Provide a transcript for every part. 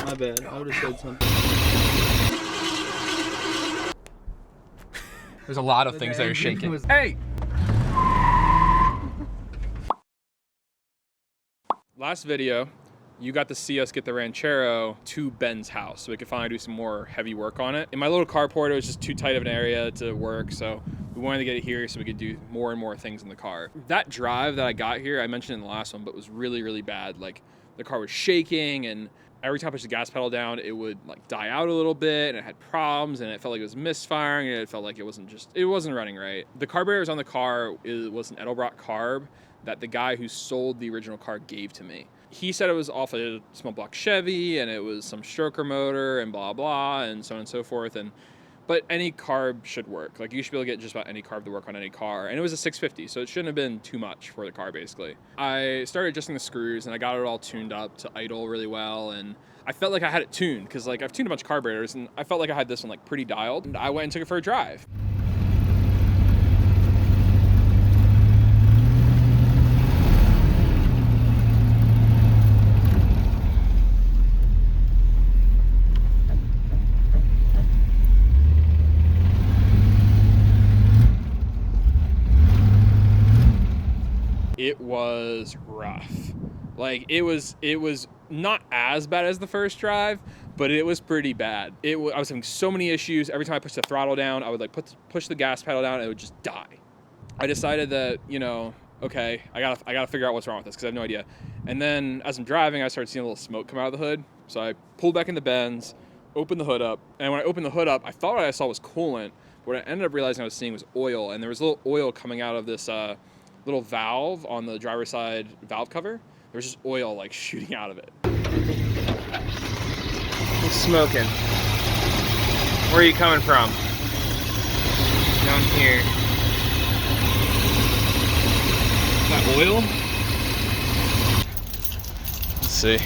My bad. I would have said something. There's a lot of things that are shaking. Hey! Last video, you got to see us get the Ranchero to Ben's house so we could finally do some more heavy work on it. In my little carport, it was just too tight of an area to work, so we wanted to get it here so we could do more and more things in the car. That drive that I got here, I mentioned in the last one, but was really, really bad. Like, the car was shaking, and every time I pushed the gas pedal down, it would like die out a little bit, and it had problems, and it felt like it was misfiring, and it felt like it wasn't running right. The carburetors on the car was an Holley Carb that the guy who sold the original car gave to me. He said it was off a small block Chevy, and it was some stroker motor, and blah, blah, and so on and so forth. But any carb should work. Like, you should be able to get just about any carb to work on any car. And it was a 650, so it shouldn't have been too much for the car, basically. I started adjusting the screws, and I got it all tuned up to idle really well, and I felt like I had it tuned, because like I've tuned a bunch of carburetors, and I felt like I had this one like pretty dialed. And I went and took it for a drive. It was rough. Like, it was not as bad as the first drive, but it was pretty bad. I was having so many issues. Every time I pushed the throttle down, I would like push the gas pedal down, and it would just die. I decided that, you know, okay, I gotta figure out what's wrong with this, because I have no idea. And then as I'm driving, I started seeing a little smoke come out of the hood. So I pulled back in the Benz, opened the hood up, and when I opened the hood up, I thought what I saw was coolant. What I ended up realizing I was seeing was oil, and there was a little oil coming out of this little valve on the driver's side valve cover. There was just oil like shooting out of it. Who's smoking? Where are you coming from? Down here. Is that oil? Let's see.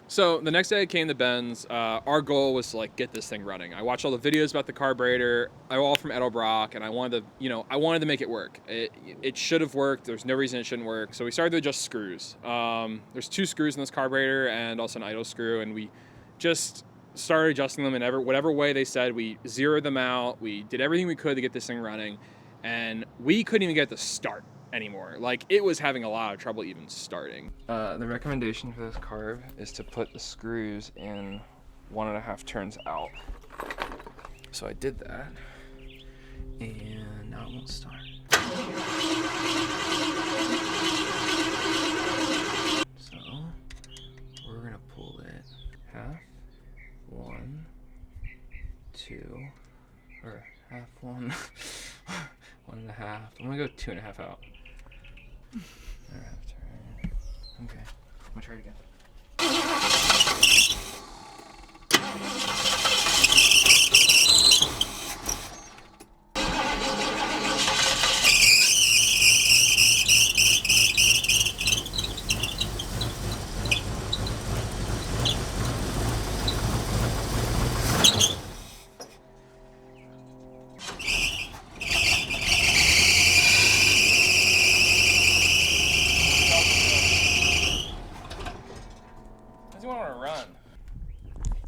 So the next day I came to Ben's. Our goal was to like get this thing running. I watched all the videos about the carburetor, all from Holley Carb, and I wanted to make it work. It should have worked. There's no reason it shouldn't work. So we started to adjust screws. There's 2 screws in this carburetor and also an idle screw, and we just started adjusting them in whatever way they said. We zeroed them out. We did everything we could to get this thing running, and we couldn't even get it to start anymore. Like, it was having a lot of trouble even starting. The recommendation for this carb is to put the screws in 1.5 turns out. So I did that, and now it won't start. So we're gonna pull it half, 1, 2, or half 1, 1.5. I'm gonna go 2.5 out. Okay, I'm gonna try it again.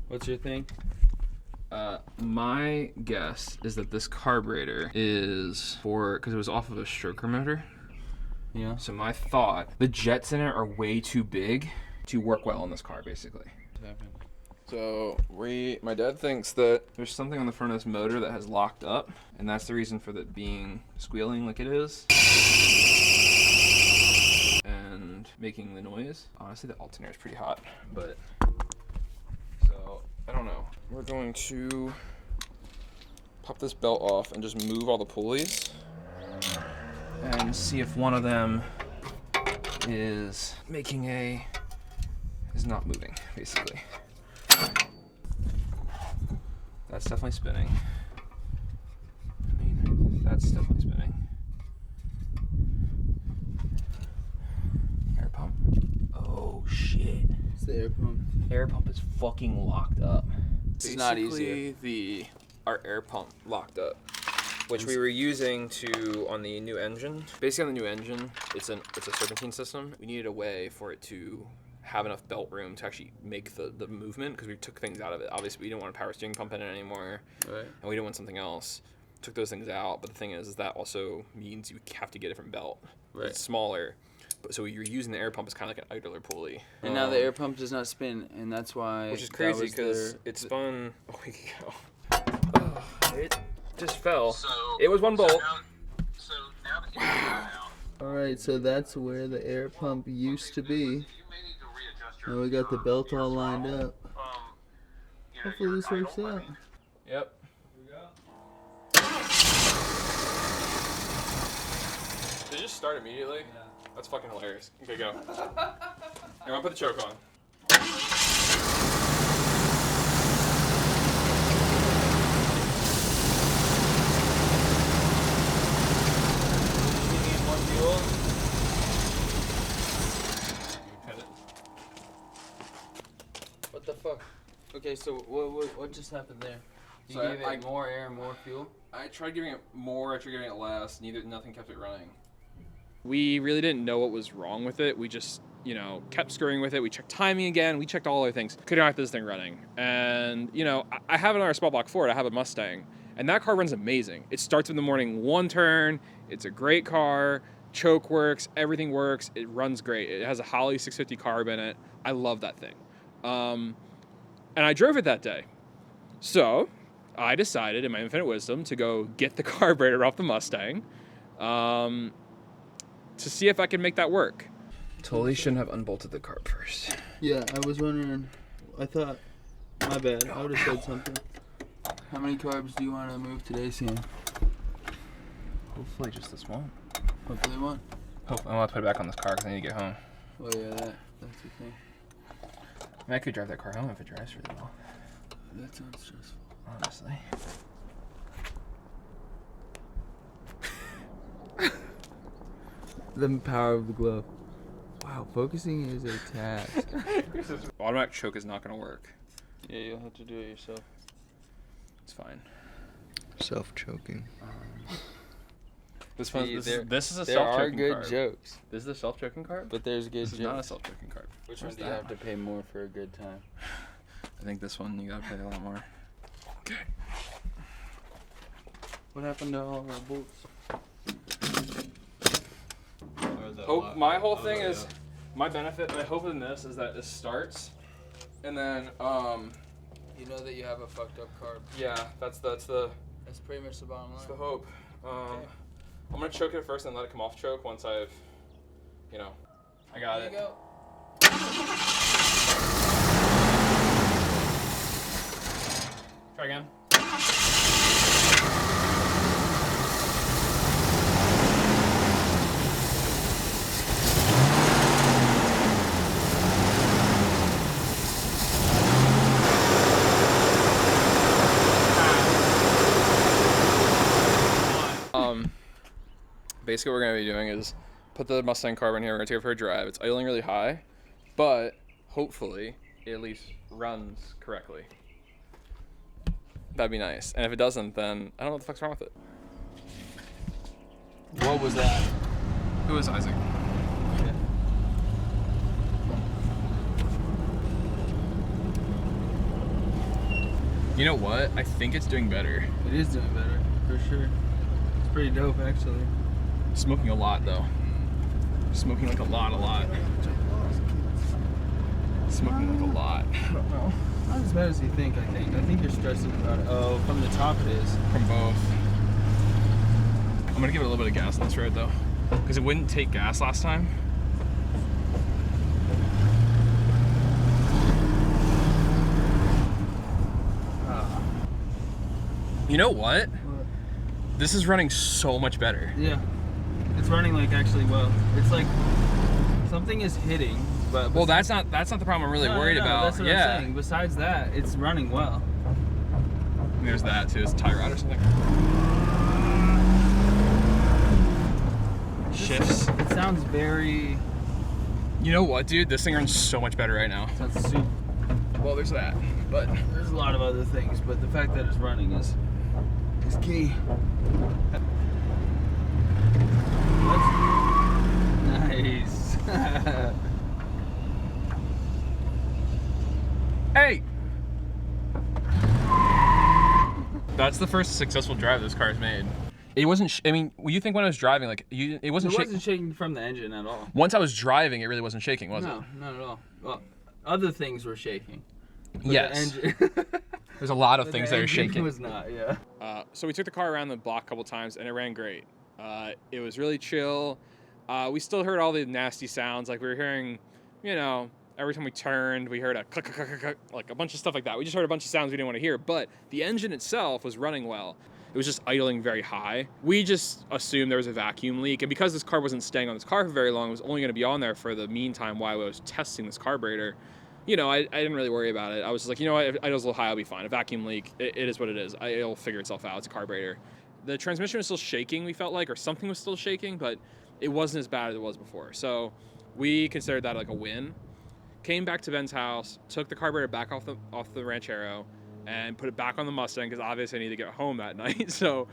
What's your thing? My guess is that this carburetor is because it was off of a stroker motor. Yeah. So my thought, the jets in it are way too big to work well in this car, basically. So my dad thinks that there's something on the front of this motor that has locked up, and that's the reason for it being squealing like it is. And making the noise. Honestly, the alternator is pretty hot, but so I don't know. We're going to pop this belt off and just move all the pulleys and see if one of them is not moving, basically. That's definitely spinning. I mean, that's definitely spinning. Air pump. Oh shit. Is the air pump? Air pump is fucking locked up. It's not easier. Our air pump locked up, which we were using on the new engine. Basically on the new engine, it's a serpentine system. We needed a way for it to have enough belt room to actually make the movement, because we took things out of it. Obviously, we didn't want a power steering pump in it anymore, Right. and we didn't want something else. Took those things out, but the thing is that also means you have to get a different belt. Right. It's smaller, but so you're using the air pump as kind of like an idler pulley. And now the air pump does not spin, and that's why. Which is crazy because it spun a week ago. It just fell. It was one bolt. All right, so that's where the air pump used to be. And we got the belt all lined up. Hopefully this works out. Yep. Did it just start immediately? Yeah. That's fucking hilarious. Okay, go. I'm gonna put the choke on. What the fuck? Okay, so what just happened there? You So gave it more air and more fuel? I tried giving it more, I tried giving it less. Nothing kept it running. We really didn't know what was wrong with it. We just, kept screwing with it. We checked timing again. We checked all other things. Couldn't get this thing running. And, I have another small block Ford. I have a Mustang. And that car runs amazing. It starts in the morning, one turn. It's a great car. Choke works. Everything works. It runs great. It has a Holley 650 carb in it. I love that thing. And I drove it that day. So I decided in my infinite wisdom to go get the carburetor off the Mustang to see if I could make that work. Totally shouldn't have unbolted the carb first. Yeah, I was wondering. I thought, my bad. I would have said something. How many carbs do you want to move today, Sam? Hopefully just this one. Hopefully one. Hopefully, I'm gonna put it back on this car because I need to get home. Oh yeah, that's the thing. I could drive that car home if it drives really well. That sounds stressful. Honestly. The power of the glove. Wow, focusing is a task. Automatic choke is not gonna work. Yeah, you'll have to do it yourself. It's fine. Self-choking. This is a There self-choking are good carb. jokes, This is a self-choking carb? but there's good This is not a jokes. self-choking carb. Which one Where's do you that? have to pay more for a good time? I think this one you gotta pay a lot more. Okay. What happened to all of our bolts? My whole thing is, my benefit, my hope in this is that this starts, and then, You know that you have a fucked up carb. yeah, that's That's pretty much the bottom line. the hope. Okay. I'm gonna choke it first and let it come off choke once I've, I got There it. you go. Try again. Basically what we're gonna be doing is put the Mustang carb in here. We're gonna take it for a drive. It's idling really high, but hopefully it at least runs correctly. That'd be nice. And if it doesn't, then I don't know what the fuck's wrong with it. What was that? Who is Isaac? You know what? I think it's doing better. It is doing better, for sure. It's pretty dope, actually. Smoking a lot though. Smoking like a lot. Smoking like a lot. I don't know. Not as bad as you think, I think you're stressing about it. Oh, from the top it is. From both. I'm gonna give it a little bit of gas on this road though, because it wouldn't take gas last time. You know what? This is running so much better. Yeah. It's running like actually well. It's like something is hitting, but Well, that's not the problem I'm really worried about. That's what I'm saying. Besides that, it's running well. There's that too. It's a tie rod or something. Shifts. It sounds very You know what, dude? This thing runs so much better right now. That's super. Well, there's that, but There's a lot of other things, but the fact that it's running is key. Nice. hey! That's the first successful drive this car's made. It wasn't, I mean, you think when I was driving, like, it wasn't shaking? It wasn't shaking from the engine at all. Once I was driving, it really wasn't shaking, was it? No, not at all. Well, other things were shaking. Yes. The engine, There's a lot of but things the that are engine shaking. was not, yeah. So we took the car around the block a couple times, and it ran great. It was really chill. We still heard all the nasty sounds. Like, we were hearing, you know, every time we turned, we heard a click, click, click, click, like a bunch of stuff like that. We just heard a bunch of sounds we didn't want to hear, but the engine itself was running well. It was just idling very high. We just assumed there was a vacuum leak, and because this car wasn't staying on this car for very long, it was only going to be on there for the meantime while I was testing this carburetor. You know, I didn't really worry about it. I was just like, you know what, if I was a little high, I'll be fine. A vacuum leak, it is what it is. It'll figure itself out. It's a carburetor. The transmission was still shaking, we felt like, or something was still shaking, but it wasn't as bad as it was before. So we considered that like a win. Came back to Ben's house, took the carburetor back off the Ranchero, and put it back on the Mustang because obviously I needed to get home that night. So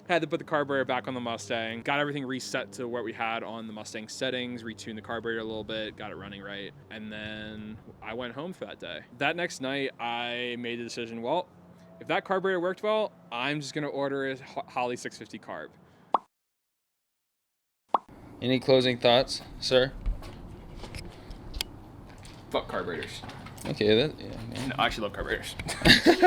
had to put the carburetor back on the Mustang, got everything reset to what we had on the Mustang settings, retuned the carburetor a little bit, got it running right, and then I went home for that day. That next night, I made the decision, well, if that carburetor worked well, I'm just gonna order a Holley 650 carb. Any closing thoughts, sir? Fuck carburetors. Okay, that, yeah. No, I actually love carburetors.